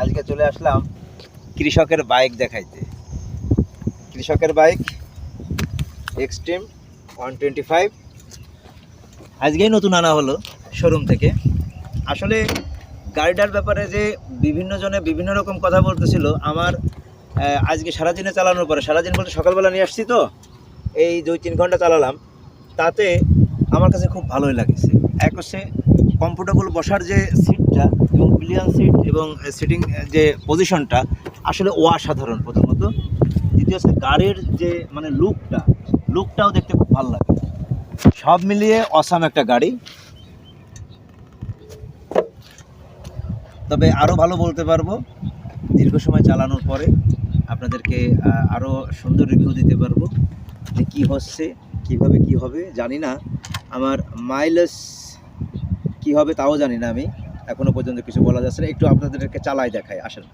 আজকে চলে আসলাম কৃষকের বাইক দেখাইতে। কৃষকের বাইক এক্সট্রিম 125 আজকেই নতুন আনা হলো শোরুম থেকে। আসলে গাড়িটার ব্যাপারে যে বিভিন্ন জনে বিভিন্ন রকম কথা বলতেছিল, আমার আজকে সারাদিনে চালানোর পরে, সারাদিন বলতে সকালবেলা নিয়ে আসছি তো, এই 2-3 ঘন্টা চালালাম, তাতে আমার কাছে খুব ভালোই লাগছে। এক হচ্ছে কমফোর্টেবল বসার যে সিটটা এবং পিলিয়ন সিট এবং সিটিং যে পজিশনটা আসলে অসাধারণ প্রথমত। দ্বিতীয় হচ্ছে গাড়ির যে মানে লুকটাও দেখতে খুব ভালো লাগে। সব মিলিয়ে অসাম একটা গাড়ি। তবে আরও ভালো বলতে পারবো দীর্ঘ সময় চালানোর পরে, আপনাদেরকে আরও সুন্দর রিভিউ দিতে পারবো যে কী হচ্ছে, কীভাবে কী হবে জানি না। আমার মাইলেজ কী হবে তাও জানি না, আমি এখনও পর্যন্ত কিছু বলা যাচ্ছে না। একটু আপনাদেরকে চালাই দেখাই, আসেন।